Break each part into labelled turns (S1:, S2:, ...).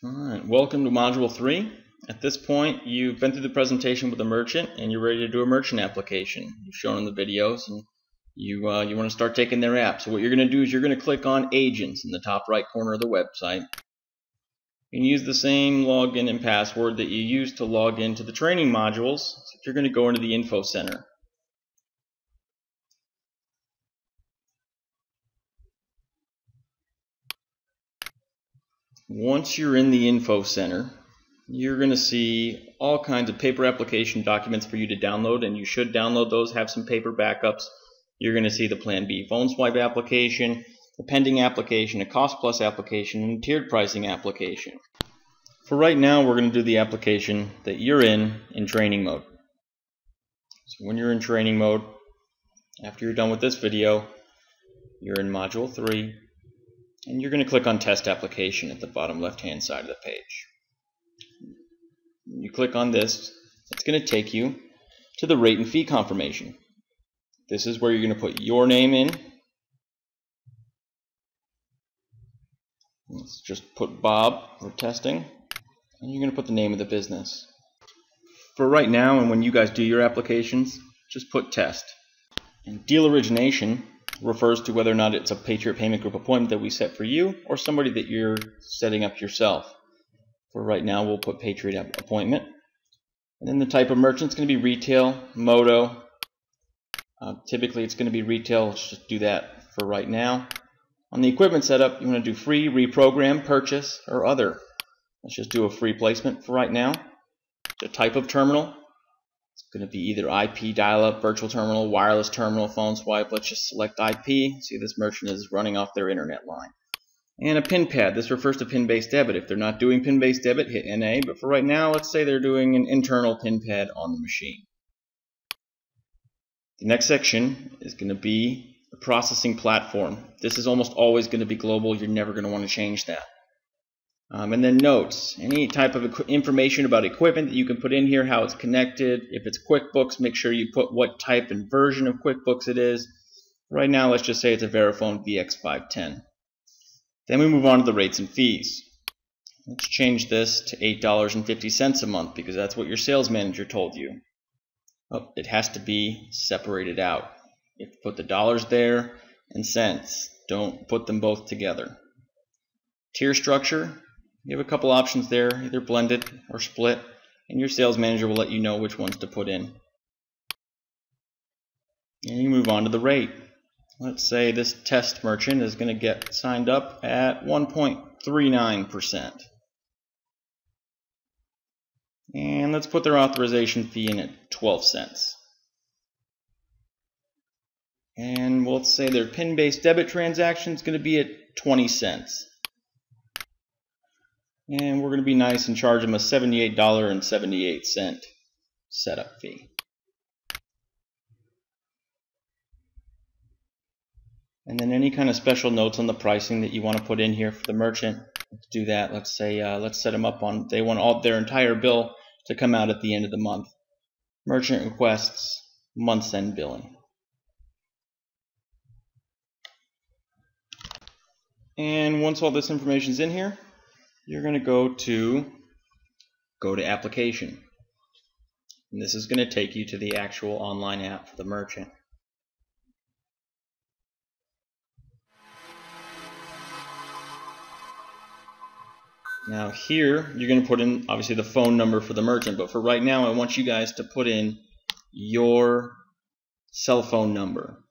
S1: Alright, welcome to Module 3. At this point, you've been through the presentation with the merchant and you're ready to do a merchant application. You've shown in the videos and you want to start taking their app. So what you're going to do is you're going to click on Agents in the top right corner of the website. You can use the same login and password that you used to log into the training modules. So you're going to go into the Info Center. Once you're in the Info Center, you're going to see all kinds of paper application documents for you to download, and you should download those, have some paper backups. You're going to see the Plan B phone swipe application, a pending application, a cost plus application, and a tiered pricing application. For right now, we're going to do the application that you're in training mode. So when you're in training mode, after you're done with this video, you're in Module 3. And you're going to click on Test Application at the bottom left-hand side of the page. When you click on this, it's going to take you to the rate and fee confirmation. This is where you're going to put your name in. Let's just put Bob for testing. And you're going to put the name of the business. For right now, and when you guys do your applications, just put Test. And deal origination refers to whether or not it's a Patriot Payment Group appointment that we set for you or somebody that you're setting up yourself. For right now, we'll put Patriot appointment. And then the type of merchant is going to be retail, moto. Typically, it's going to be retail. Let's just do that for right now. On the equipment setup, you want to do free, reprogram, purchase, or other. Let's just do a free placement for right now. The type of terminal. It's going to be either IP, dial-up, virtual terminal, wireless terminal, phone swipe. Let's just select IP. See, this merchant is running off their internet line. And a PIN pad. This refers to PIN-based debit. If they're not doing PIN-based debit, hit NA. But for right now, let's say they're doing an internal PIN pad on the machine. The next section is going to be the processing platform. This is almost always going to be global. You're never going to want to change that. And then notes, any type of information about equipment that you can put in here, how it's connected. If it's QuickBooks, make sure you put what type and version of QuickBooks it is. Right now, let's just say it's a Verifone VX510. Then we move on to the rates and fees. Let's change this to $8.50 a month because that's what your sales manager told you. Oh, it has to be separated out. You have to put the dollars there and cents. Don't put them both together. Tier structure. You have a couple options there, either blended or split, and your sales manager will let you know which ones to put in. And you move on to the rate. Let's say this test merchant is going to get signed up at 1.39%. And let's put their authorization fee in at 12 cents. And we'll say their PIN-based debit transaction is going to be at 20 cents. And we're going to be nice and charge them a $78.78 setup fee. And then any kind of special notes on the pricing that you want to put in here for the merchant, let's do that. Let's say let's set them up on, they want their entire bill to come out at the end of the month. Merchant requests month's end billing. And once all this information is in here, you're going to go to application. And this is going to take you to the actual online app for the merchant. Now here, you're going to put in obviously the phone number for the merchant, but for right now I want you guys to put in your cell phone number.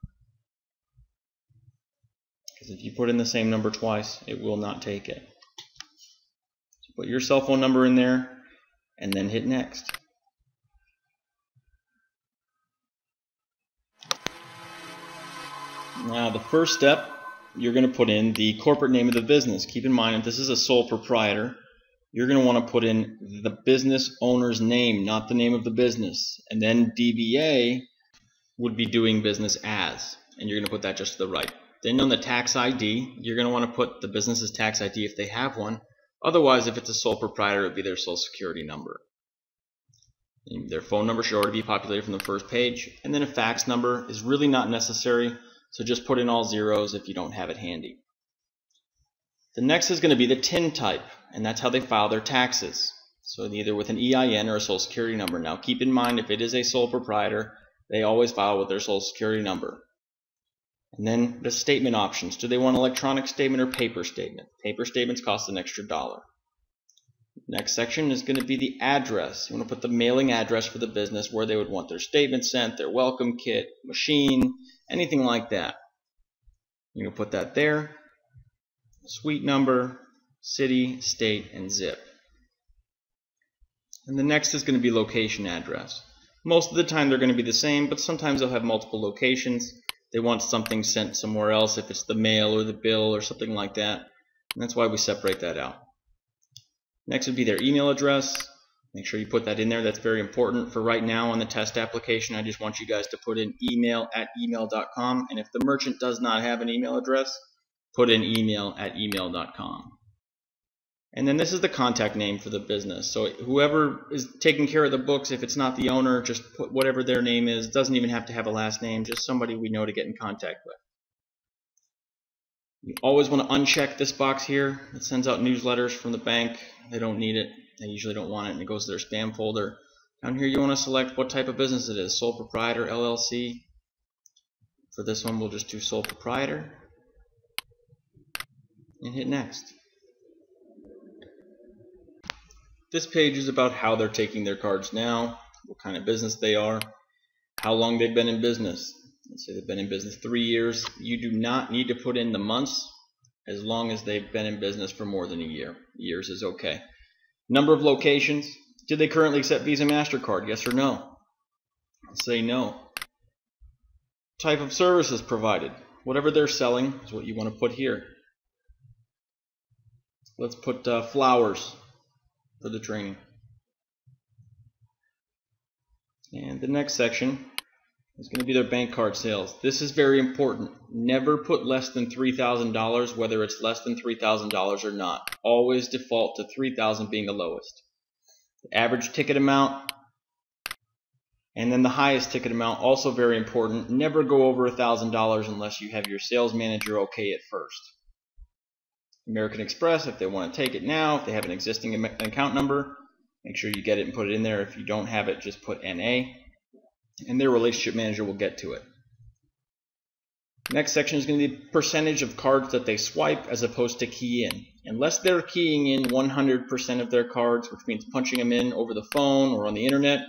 S1: Because if you put in the same number twice, it will not take it. Put your cell phone number in there and then hit next. Now the first step, you're going to put in the corporate name of the business. Keep in mind, if this is a sole proprietor, you're going to want to put in the business owner's name, not the name of the business. And then DBA would be doing business as, and you're going to put that just to the right. Then on the tax ID, you're going to want to put the business's tax ID if they have one. Otherwise, if it's a sole proprietor, it would be their social security number. Their phone number should already be populated from the first page. And then a fax number is really not necessary, so just put in all zeros if you don't have it handy. The next is going to be the TIN type, and that's how they file their taxes. So either with an EIN or a social security number. Now keep in mind, if it is a sole proprietor, they always file with their social security number. And then the statement options. Do they want electronic statement or paper statement? Paper statements cost an extra $1. Next section is going to be the address. You want to put the mailing address for the business, where they would want their statement sent, their welcome kit, machine, anything like that. You're going to put that there. Suite number, city, state, and zip. And the next is going to be location address. Most of the time they're going to be the same, but sometimes they'll have multiple locations. They want something sent somewhere else, if it's the mail or the bill or something like that. And that's why we separate that out. Next would be their email address. Make sure you put that in there. That's very important. For right now on the test application, I just want you guys to put in email@email.com. And if the merchant does not have an email address, put in email@email.com. And then this is the contact name for the business. So whoever is taking care of the books, if it's not the owner, just put whatever their name is. Doesn't even have to have a last name, just somebody we know to get in contact with. You always want to uncheck this box here. It sends out newsletters from the bank. They don't need it. They usually don't want it, and it goes to their spam folder. Down here you want to select what type of business it is. Sole proprietor, LLC. For this one we'll just do sole proprietor. And hit next. This page is about how they're taking their cards now, what kind of business they are, how long they've been in business. Let's say they've been in business 3 years. You do not need to put in the months as long as they've been in business for more than a year. Years is okay. Number of locations. Did they currently accept Visa, MasterCard? Yes or no? Let's say no. Type of services provided. Whatever they're selling is what you want to put here. Let's put flowers for the training. And the next section is going to be their bank card sales. This is very important. Never put less than $3,000, whether it's less than $3,000 or not. Always default to $3,000 being the lowest. The average ticket amount, and then the highest ticket amount, also very important. Never go over $1,000 unless you have your sales manager okay it first. American Express, if they want to take it now, if they have an existing account number, make sure you get it and put it in there. If you don't have it, just put NA, and their relationship manager will get to it. Next section is going to be the percentage of cards that they swipe as opposed to key in. Unless they're keying in 100% of their cards, which means punching them in over the phone or on the internet,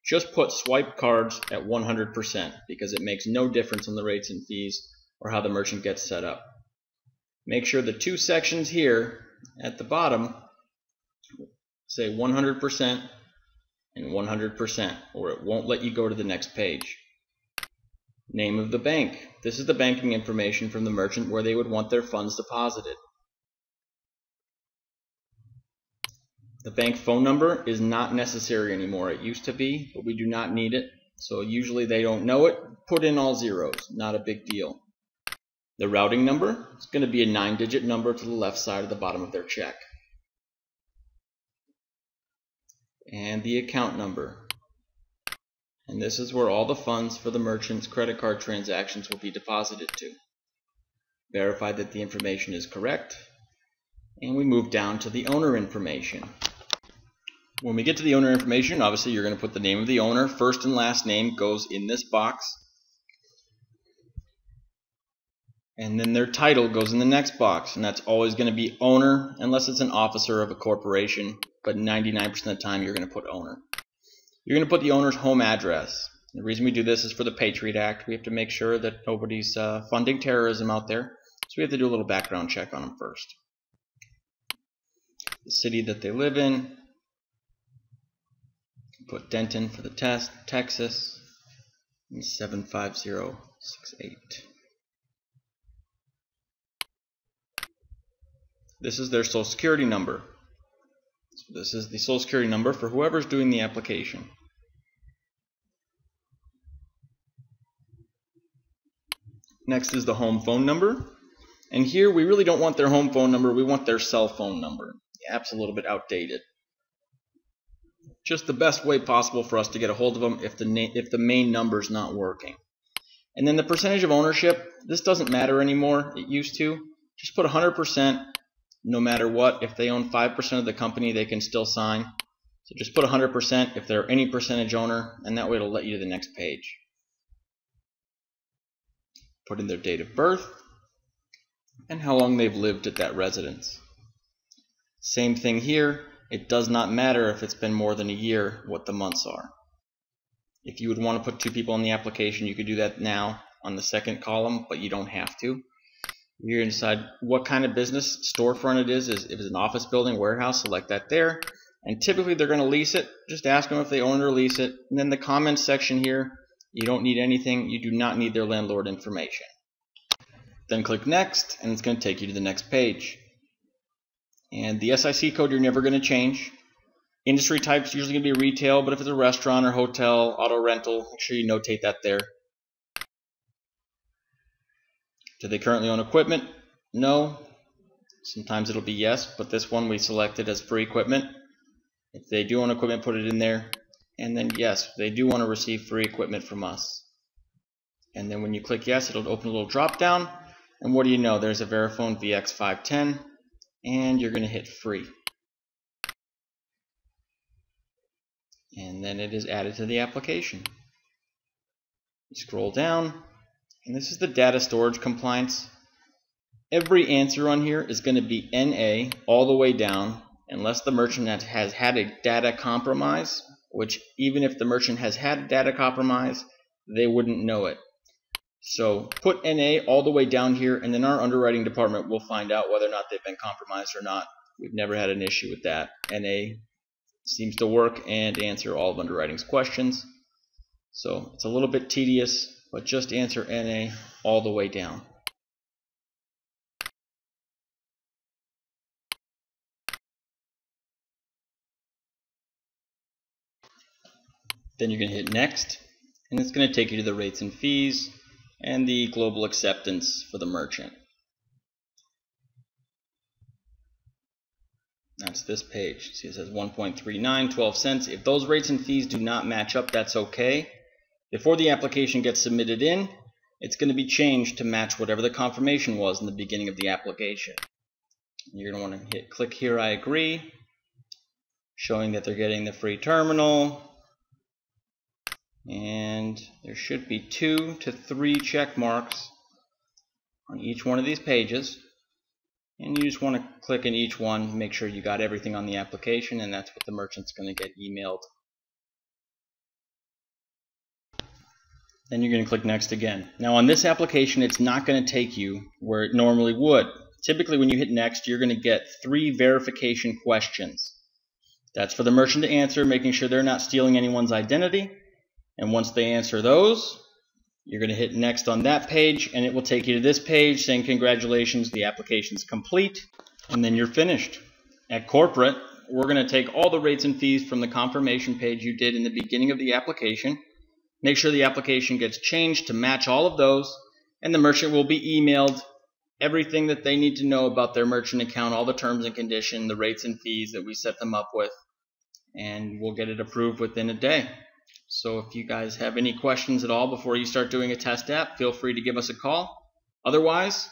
S1: just put swipe cards at 100% because it makes no difference on the rates and fees or how the merchant gets set up. Make sure the two sections here at the bottom say 100% and 100%, or it won't let you go to the next page. Name of the bank. This is the banking information from the merchant where they would want their funds deposited. The bank phone number is not necessary anymore. It used to be, but we do not need it. So usually they don't know it. Put in all zeros. Not a big deal. The routing number is going to be a 9-digit number to the left side of the bottom of their check. And the account number. And this is where all the funds for the merchant's credit card transactions will be deposited to. Verify that the information is correct. And we move down to the owner information. When we get to the owner information, obviously you're going to put the name of the owner. First and last name goes in this box. And then their title goes in the next box, and that's always going to be owner, unless it's an officer of a corporation, but 99% of the time you're going to put owner. You're going to put the owner's home address. The reason we do this is for the Patriot Act. We have to make sure that nobody's funding terrorism out there, so we have to do a little background check on them first. The city that they live in, put Denton for the test, Texas, and 75068. This is their social security number. So this is the social security number for whoever's doing the application. Next is the home phone number. And here we really don't want their home phone number, we want their cell phone number. The app's a little bit outdated. Just the best way possible for us to get a hold of them if the main number is not working. And then the percentage of ownership, this doesn't matter anymore. It used to. Just put 100%. no matter what. If they own 5% of the company, they can still sign. So just put 100% if they're any percentage owner, and that way it'll let you to the next page. Put in their date of birth and how long they've lived at that residence. Same thing here. It does not matter if it's been more than a year what the months are. If you would want to put 2 people on the application, you could do that now on the second column, but you don't have to. You're going to decide what kind of business storefront it is. If it's an office building, warehouse, select that there. And typically they're going to lease it. Just ask them if they own it or lease it. And then the comments section here, you don't need anything. You do not need their landlord information. Then click next, and it's going to take you to the next page. And the SIC code you're never going to change. Industry type's usually going to be retail, but if it's a restaurant or hotel, auto rental, make sure you notate that there. Do they currently own equipment? No. Sometimes it'll be yes, but this one we selected as free equipment. If they do own equipment, put it in there. And then yes, they do want to receive free equipment from us. And then when you click yes, it'll open a little drop down. And what do you know? There's a Verifone VX510, and you're going to hit free. And then it is added to the application. You scroll down, and this is the data storage compliance. Every answer on here is going to be NA all the way down, unless the merchant has had a data compromise, which even if the merchant has had a data compromise, they wouldn't know it. So put NA all the way down here, and then our underwriting department will find out whether or not they've been compromised or not. We've never had an issue with that. NA seems to work and answer all of underwriting's questions. So it's a little bit tedious, but just answer NA all the way down. Then you're going to hit next, and it's going to take you to the rates and fees and the global acceptance for the merchant. That's this page. See, it says 1.39, 12 cents. If those rates and fees do not match up, that's okay. Before the application gets submitted in, it's going to be changed to match whatever the confirmation was in the beginning of the application. You're going to want to hit click here, I agree, showing that they're getting the free terminal. And there should be 2 to 3 check marks on each one of these pages. And you just want to click in each one, make sure you got everything on the application, and that's what the merchant's going to get emailed. Then you're going to click next again. Now on this application, it's not going to take you where it normally would. Typically when you hit next, you're going to get 3 verification questions. That's for the merchant to answer, making sure they're not stealing anyone's identity. And once they answer those, you're going to hit next on that page, and it will take you to this page saying congratulations, the application's complete, and then you're finished. At corporate, we're going to take all the rates and fees from the confirmation page you did in the beginning of the application, make sure the application gets changed to match all of those, and the merchant will be emailed everything that they need to know about their merchant account, all the terms and conditions, the rates and fees that we set them up with, and we'll get it approved within a day. So if you guys have any questions at all before you start doing a test app, feel free to give us a call. Otherwise,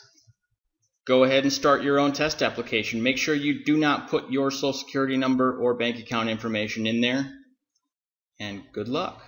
S1: go ahead and start your own test application. Make sure you do not put your social security number or bank account information in there. And good luck.